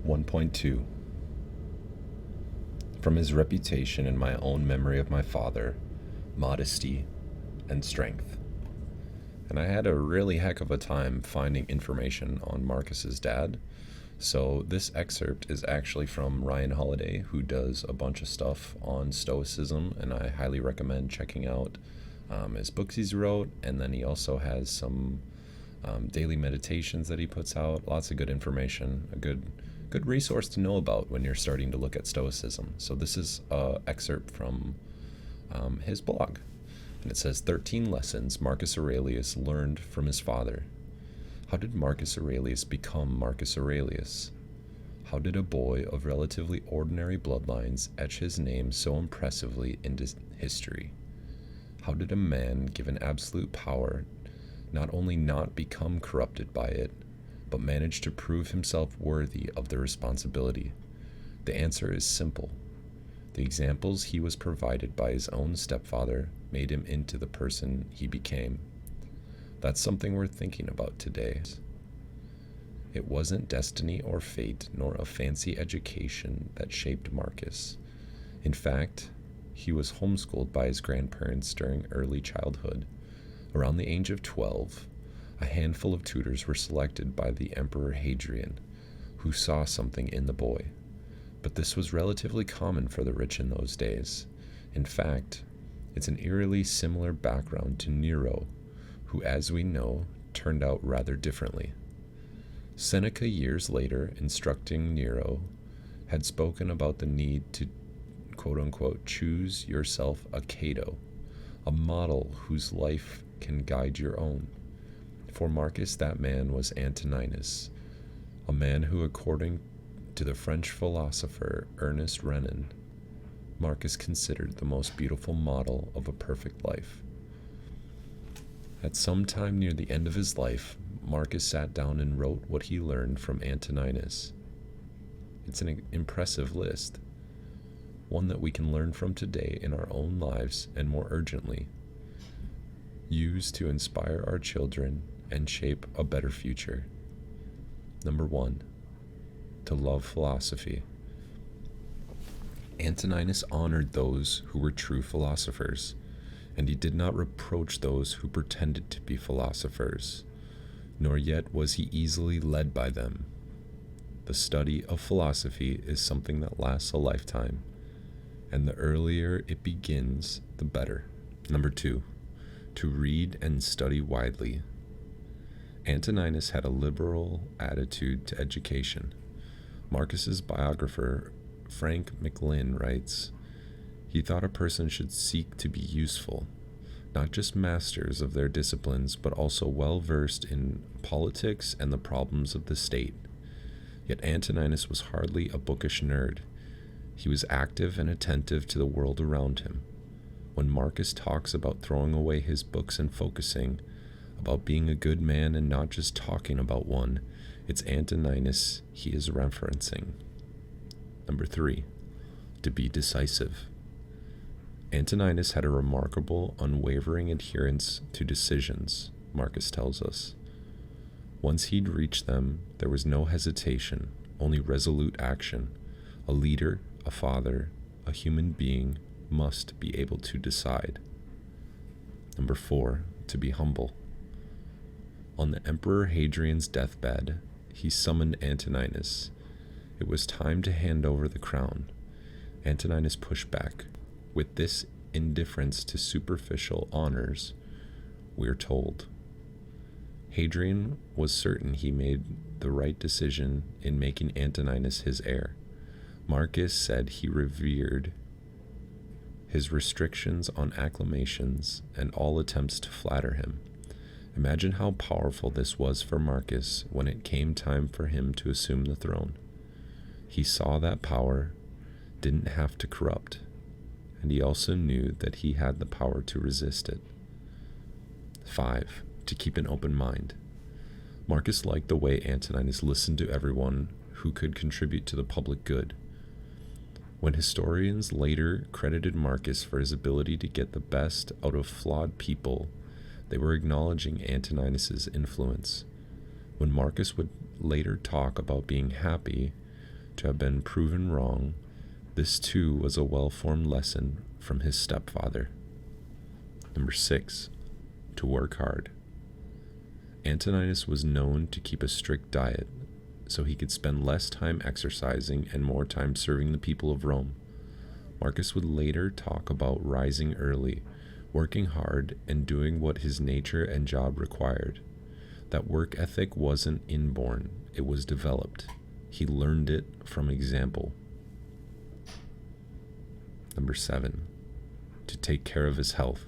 1.2 From his reputation and my own memory of my father, modesty, and strength. And I had a really heck of a time finding information on Marcus's dad. So this excerpt is actually from Ryan Holiday, who does a bunch of stuff on Stoicism, and I highly recommend checking out his books he's wrote, and then he also has some daily meditations that he puts out. Lots of good information, a good resource to know about when you're starting to look at Stoicism. So this is an excerpt from his blog, and it says 13 lessons Marcus Aurelius learned from his father. How did Marcus Aurelius become Marcus Aurelius? How did a boy of relatively ordinary bloodlines etch his name so impressively into history? How did a man given absolute power not only not become corrupted by it, but manage to prove himself worthy of the responsibility? The answer is simple. The examples he was provided by his own stepfather made him into the person he became. That's something worth thinking about today. It wasn't destiny or fate, nor a fancy education that shaped Marcus. In fact, he was homeschooled by his grandparents during early childhood. Around the age of 12, a handful of tutors were selected by the Emperor Hadrian, who saw something in the boy. But this was relatively common for the rich in those days. In fact, it's an eerily similar background to Nero, who, as we know, turned out rather differently. Seneca, years later, instructing Nero, had spoken about the need to, quote-unquote, choose yourself a Cato, a model whose life can guide your own. For Marcus, that man was Antoninus, a man who, according to the French philosopher Ernest Renan, Marcus considered the most beautiful model of a perfect life. At some time near the end of his life, Marcus sat down and wrote what he learned from Antoninus. It's an impressive list, one that we can learn from today in our own lives, and more urgently, use to inspire our children and shape a better future. Number 1, to love philosophy. Antoninus honored those who were true philosophers, and he did not reproach those who pretended to be philosophers, nor yet was he easily led by them. The study of philosophy is something that lasts a lifetime, and the earlier it begins, the better. Number 2, to read and study widely. Antoninus had a liberal attitude to education. Marcus's biographer, Frank McLynn, writes, he thought a person should seek to be useful, not just masters of their disciplines, but also well-versed in politics and the problems of the state. Yet Antoninus was hardly a bookish nerd. He was active and attentive to the world around him. When Marcus talks about throwing away his books and focusing, about being a good man and not just talking about one, it's Antoninus he is referencing. Number 3, to be decisive. Antoninus had a remarkable, unwavering adherence to decisions, Marcus tells us. Once he'd reached them, there was no hesitation, only resolute action. A leader, a father, a human being must be able to decide. Number 4, to be humble. On the Emperor Hadrian's deathbed, he summoned Antoninus. It was time to hand over the crown. Antoninus pushed back. With this indifference to superficial honors, we're told. Hadrian was certain he made the right decision in making Antoninus his heir. Marcus said he revered his restrictions on acclamations and all attempts to flatter him. Imagine how powerful this was for Marcus when it came time for him to assume the throne. He saw that power didn't have to corrupt, and he also knew that he had the power to resist it. 5, to keep an open mind. Marcus liked the way Antoninus listened to everyone who could contribute to the public good. When historians later credited Marcus for his ability to get the best out of flawed people, they were acknowledging Antoninus's influence. When Marcus would later talk about being happy, to have been proven wrong, this too was a well-formed lesson from his stepfather. Number 6, to work hard. Antoninus was known to keep a strict diet, so he could spend less time exercising and more time serving the people of Rome. Marcus would later talk about rising early, working hard, and doing what his nature and job required. That work ethic wasn't inborn, it was developed. He learned it from example. Number 7, to take care of his health.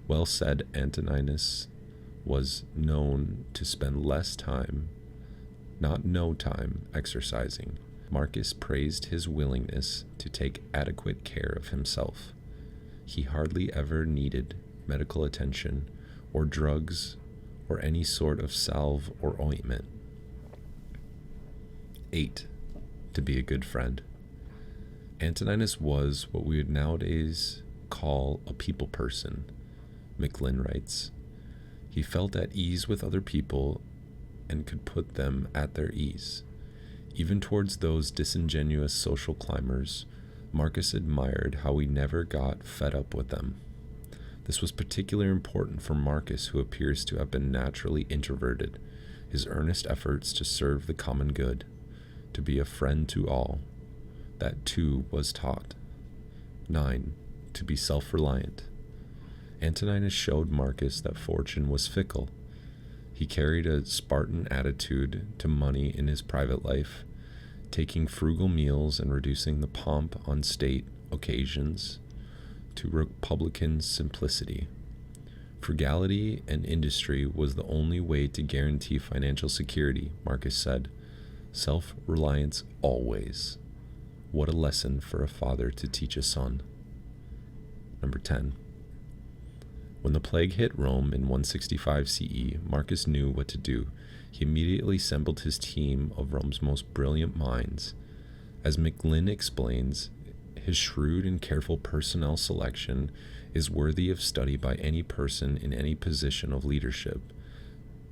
Well said, Antoninus was known to spend less time, not no time, exercising. Marcus praised his willingness to take adequate care of himself. He hardly ever needed medical attention or drugs or any sort of salve or ointment. 8, to be a good friend. Antoninus was what we would nowadays call a people person, Macklin writes. He felt at ease with other people and could put them at their ease. Even towards those disingenuous social climbers, Marcus admired how he never got fed up with them. This was particularly important for Marcus, who appears to have been naturally introverted. His earnest efforts to serve the common good, to be a friend to all, that too was taught. 9, to be self-reliant. Antoninus showed Marcus that fortune was fickle. He carried a Spartan attitude to money in his private life, taking frugal meals and reducing the pomp on state occasions to republican simplicity. Frugality and industry was the only way to guarantee financial security, Marcus said. Self-reliance always. What a lesson for a father to teach a son. Number 10. When the plague hit Rome in 165 CE, Marcus knew what to do. He immediately assembled his team of Rome's most brilliant minds. As Macklin explains, his shrewd and careful personnel selection is worthy of study by any person in any position of leadership.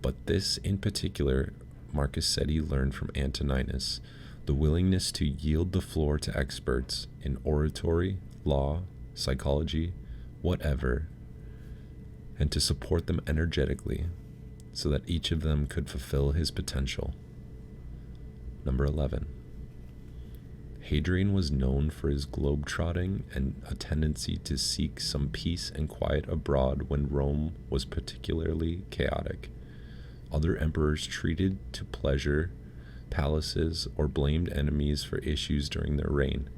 But this in particular, Marcus said he learned from Antoninus, the willingness to yield the floor to experts in oratory, law, psychology, whatever, and to support them energetically so that each of them could fulfill his potential. Number 11. Hadrian was known for his globe-trotting and a tendency to seek some peace and quiet abroad when Rome was particularly chaotic. Other emperors treated to pleasure palaces or blamed enemies for issues during their reign.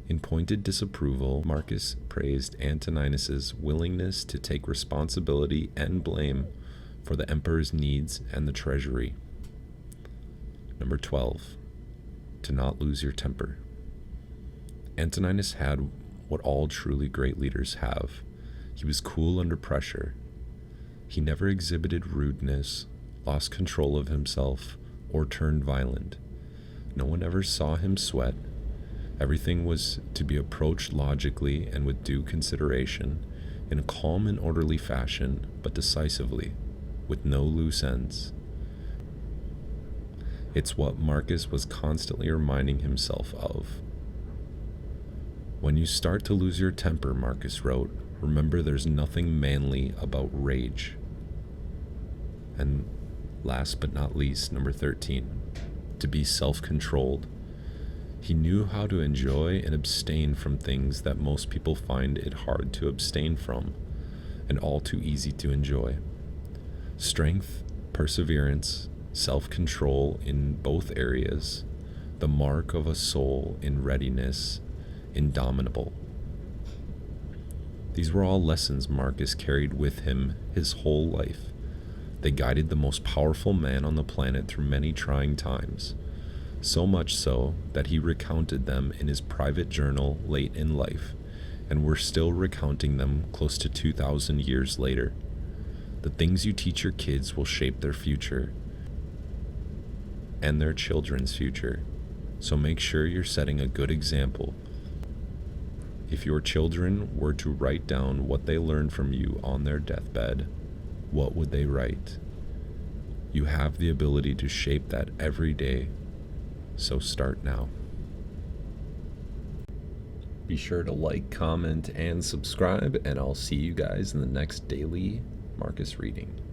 In pointed disapproval, Marcus praised Antoninus's willingness to take responsibility and blame for the emperor's needs and the treasury. Number 12. To not lose your temper. Antoninus had what all truly great leaders have. He was cool under pressure. He never exhibited rudeness, lost control of himself, or turned violent. No one ever saw him sweat. Everything was to be approached logically and with due consideration, in a calm and orderly fashion, but decisively, with no loose ends. It's what Marcus was constantly reminding himself of. When you start to lose your temper, Marcus wrote, remember there's nothing manly about rage. And last but not least, number 13, to be self-controlled. He knew how to enjoy and abstain from things that most people find it hard to abstain from, and all too easy to enjoy. Strength, perseverance, self-control in both areas, the mark of a soul in readiness, indomitable. These were all lessons Marcus carried with him his whole life. They guided the most powerful man on the planet through many trying times, so much so that he recounted them in his private journal late in life, and we're still recounting them close to 2,000 years later. The things you teach your kids will shape their future and their children's future, so make sure you're setting a good example. If your children were to write down what they learned from you on their deathbed, what would they write? You have the ability to shape that every day, so start now. Be sure to like, comment, and subscribe, and I'll see you guys in the next daily Marcus reading.